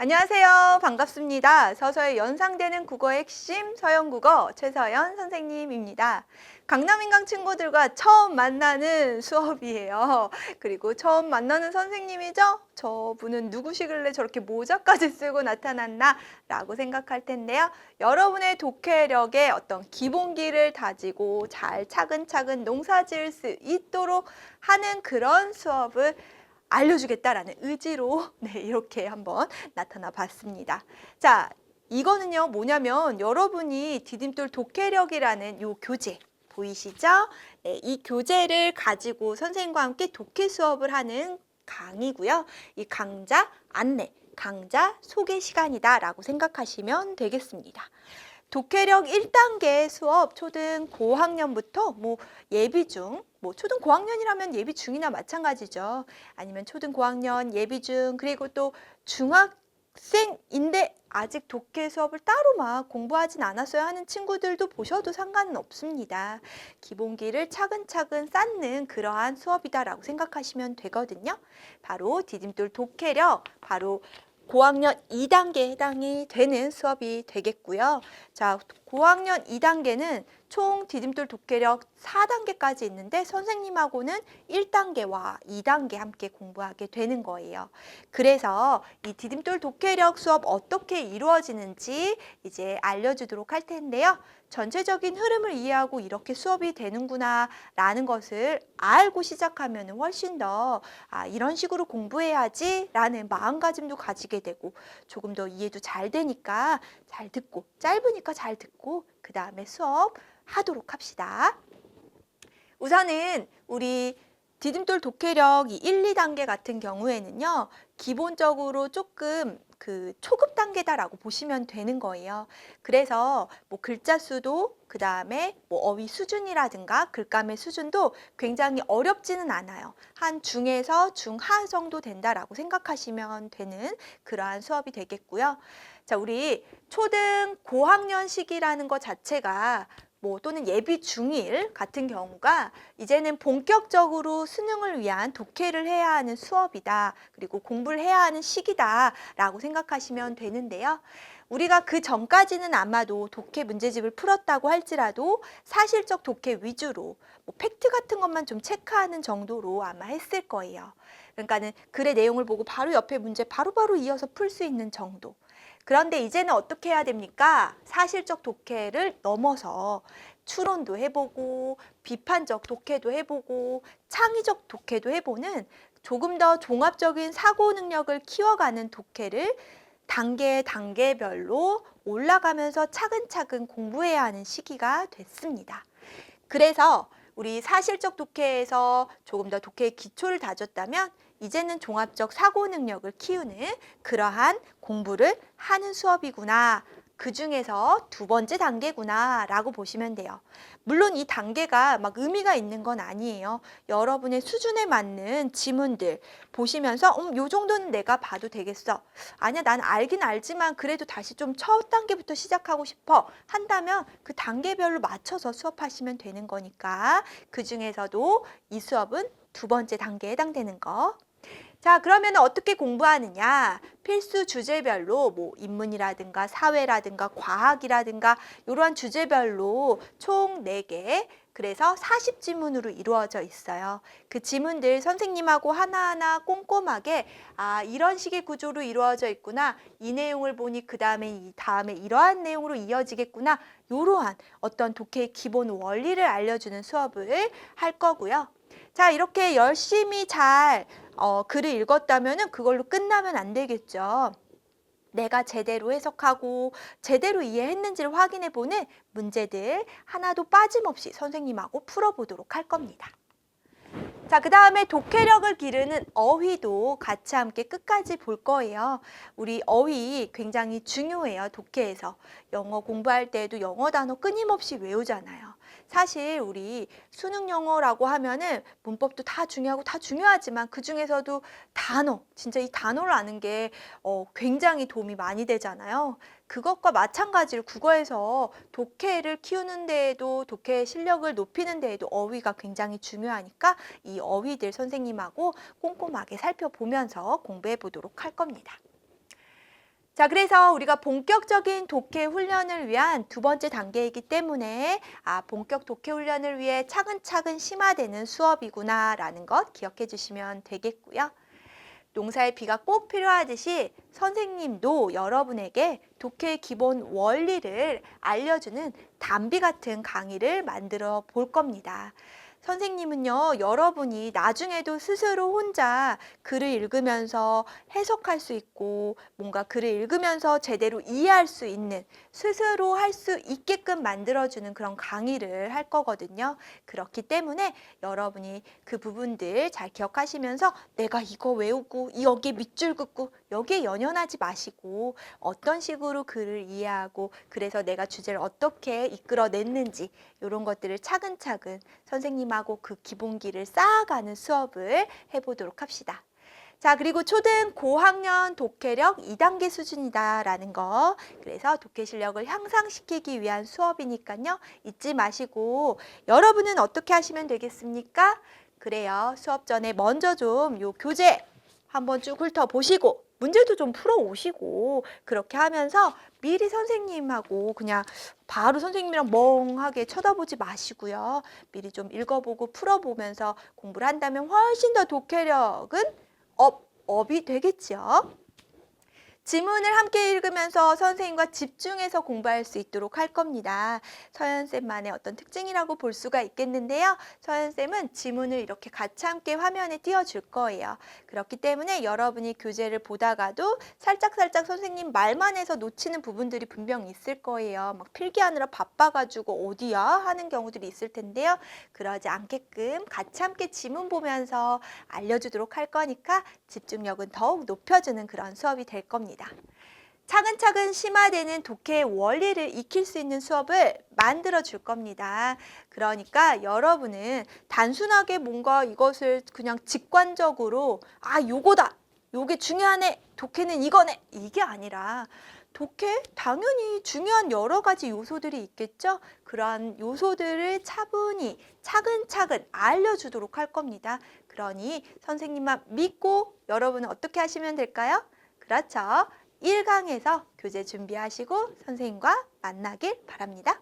안녕하세요. 반갑습니다. 서서히 연상되는 국어의 핵심 서영국어 최서연 선생님입니다. 강남인강 친구들과 처음 만나는 수업이에요. 그리고 처음 만나는 선생님이죠? 저분은 누구시길래 저렇게 모자까지 쓰고 나타났나? 라고 생각할 텐데요. 여러분의 독해력의 어떤 기본기를 다지고 잘 차근차근 농사지을 수 있도록 하는 그런 수업을 알려주겠다라는 의지로 이렇게 한번 나타나 봤습니다. 자, 이거는요 뭐냐면 여러분이 디딤돌 독해력이라는 요 교재 보이시죠? 네, 이 교재를 가지고 선생님과 함께 독해 수업을 하는 강의고요. 이 강좌 안내, 강좌 소개 시간이다라고 생각하시면 되겠습니다. 독해력 1단계 수업 초등 고학년부터 예비중, 초등 고학년이라면 예비중이나 마찬가지죠. 아니면 초등 고학년, 예비중, 그리고 또 중학생인데 아직 독해 수업을 따로 막 공부하진 않았어야 하는 친구들도 보셔도 상관은 없습니다. 기본기를 차근차근 쌓는 그러한 수업이다라고 생각하시면 되거든요. 바로 디딤돌 독해력, 바로 고학년 2단계에 해당이 되는 수업이 되겠고요. 자, 고학년 2단계는 총 디딤돌 독해력 4단계까지 있는데 선생님하고는 1단계와 2단계 함께 공부하게 되는 거예요. 그래서 이 디딤돌 독해력 수업 어떻게 이루어지는지 이제 알려주도록 할 텐데요. 전체적인 흐름을 이해하고 이렇게 수업이 되는구나 라는 것을 알고 시작하면 훨씬 더 이런 식으로 공부해야지 라는 마음가짐도 가지게 되고 조금 더 이해도 잘 되니까 잘 듣고 짧으니까 잘 듣고 그 다음에 수업 하도록 합시다. 우선은 우리 디딤돌 독해력 1, 2단계 같은 경우에는요. 기본적으로 조금 초급 단계다라고 보시면 되는 거예요. 그래서 글자 수도 그 다음에 어휘 수준이라든가 글감의 수준도 굉장히 어렵지는 않아요. 한 중에서 중하 정도 된다라고 생각하시면 되는 그러한 수업이 되겠고요. 자, 우리 초등 고학년식이라는 것 자체가 또는 예비 중1 같은 경우가 이제는 본격적으로 수능을 위한 독해를 해야 하는 수업이다. 그리고 공부를 해야 하는 시기다 라고 생각하시면 되는데요. 우리가 그 전까지는 아마도 독해 문제집을 풀었다고 할지라도 사실적 독해 위주로 팩트 같은 것만 좀 체크하는 정도로 아마 했을 거예요. 그러니까는 글의 내용을 보고 바로 옆에 문제 바로바로 이어서 풀 수 있는 정도. 그런데 이제는 어떻게 해야 됩니까? 사실적 독해를 넘어서 추론도 해보고 비판적 독해도 해보고 창의적 독해도 해보는 조금 더 종합적인 사고 능력을 키워가는 독해를 단계별로 올라가면서 차근차근 공부해야 하는 시기가 됐습니다. 그래서 우리 사실적 독해에서 조금 더 독해의 기초를 다졌다면 이제는 종합적 사고 능력을 키우는 그러한 공부를 하는 수업이구나. 그 중에서 두 번째 단계구나 라고 보시면 돼요. 물론 이 단계가 막 의미가 있는 건 아니에요. 여러분의 수준에 맞는 지문들 보시면서 요 정도는 내가 봐도 되겠어. 아니야, 난 알긴 알지만 그래도 다시 좀 첫 단계부터 시작하고 싶어 한다면 그 단계별로 맞춰서 수업하시면 되는 거니까 그 중에서도 이 수업은 두 번째 단계에 해당되는 거. 자, 그러면 어떻게 공부하느냐? 필수 주제별로 인문이라든가 사회라든가 과학이라든가 이러한 주제별로 총 4개, 그래서 40지문으로 이루어져 있어요. 그 지문들 선생님하고 하나하나 꼼꼼하게 이런 식의 구조로 이루어져 있구나. 이 내용을 보니 그 다음에 이러한 내용으로 이어지겠구나. 이러한 어떤 독해의 기본 원리를 알려주는 수업을 할 거고요. 자, 이렇게 열심히 잘 글을 읽었다면 그걸로 끝나면 안 되겠죠. 내가 제대로 해석하고 제대로 이해했는지를 확인해보는 문제들 하나도 빠짐없이 선생님하고 풀어보도록 할 겁니다. 자, 그 다음에 독해력을 기르는 어휘도 같이 함께 끝까지 볼 거예요. 우리 어휘 굉장히 중요해요. 독해에서. 영어 공부할 때에도 영어 단어 끊임없이 외우잖아요. 사실 우리 수능 영어라고 하면은 문법도 다 중요하고 다 중요하지만 그 중에서도 단어, 진짜 이 단어를 아는 게 굉장히 도움이 많이 되잖아요. 그것과 마찬가지로 국어에서 독해를 키우는 데에도 독해 실력을 높이는 데에도 어휘가 굉장히 중요하니까 이 어휘들 선생님하고 꼼꼼하게 살펴보면서 공부해 보도록 할 겁니다. 자, 그래서 우리가 본격적인 독해 훈련을 위한 두 번째 단계이기 때문에 본격 독해 훈련을 위해 차근차근 심화되는 수업이구나라는 것 기억해 주시면 되겠고요. 농사의 비가 꼭 필요하듯이 선생님도 여러분에게 독해의 기본 원리를 알려주는 단비 같은 강의를 만들어 볼 겁니다. 선생님은요, 여러분이 나중에도 스스로 혼자 글을 읽으면서 해석할 수 있고 뭔가 글을 읽으면서 제대로 이해할 수 있는 스스로 할 수 있게끔 만들어주는 그런 강의를 할 거거든요. 그렇기 때문에 여러분이 그 부분들 잘 기억하시면서 내가 이거 외우고 여기에 밑줄 긋고 여기에 연연하지 마시고 어떤 식으로 글을 이해하고 그래서 내가 주제를 어떻게 이끌어냈는지 이런 것들을 차근차근 선생님하고 그 기본기를 쌓아가는 수업을 해보도록 합시다. 자, 그리고 초등 고학년 독해력 2단계 수준이다라는 거. 그래서 독해 실력을 향상시키기 위한 수업이니까요. 잊지 마시고 여러분은 어떻게 하시면 되겠습니까? 그래요. 수업 전에 먼저 좀 요 교재 한번 쭉 훑어보시고 문제도 좀 풀어오시고 그렇게 하면서 미리 선생님하고 그냥 바로 선생님이랑 멍하게 쳐다보지 마시고요. 미리 좀 읽어보고 풀어보면서 공부를 한다면 훨씬 더 독해력은 업이 되겠죠. 지문을 함께 읽으면서 선생님과 집중해서 공부할 수 있도록 할 겁니다. 서연쌤만의 어떤 특징이라고 볼 수가 있겠는데요. 서연쌤은 지문을 이렇게 같이 함께 화면에 띄워줄 거예요. 그렇기 때문에 여러분이 교재를 보다가도 살짝살짝 선생님 말만 해서 놓치는 부분들이 분명히 있을 거예요. 막 필기하느라 바빠가지고 어디야? 하는 경우들이 있을 텐데요. 그러지 않게끔 같이 함께 지문 보면서 알려주도록 할 거니까 집중력은 더욱 높여주는 그런 수업이 될 겁니다. 차근차근 심화되는 독해의 원리를 익힐 수 있는 수업을 만들어 줄 겁니다. 그러니까 여러분은 단순하게 뭔가 이것을 그냥 직관적으로 요거다, 요게 중요하네, 독해는 이거네, 이게 아니라 독해 당연히 중요한 여러 가지 요소들이 있겠죠. 그러한 요소들을 차분히 차근차근 알려주도록 할 겁니다. 그러니 선생님만 믿고 여러분은 어떻게 하시면 될까요? 그렇죠. 1강에서 교재 준비하시고 선생님과 만나길 바랍니다.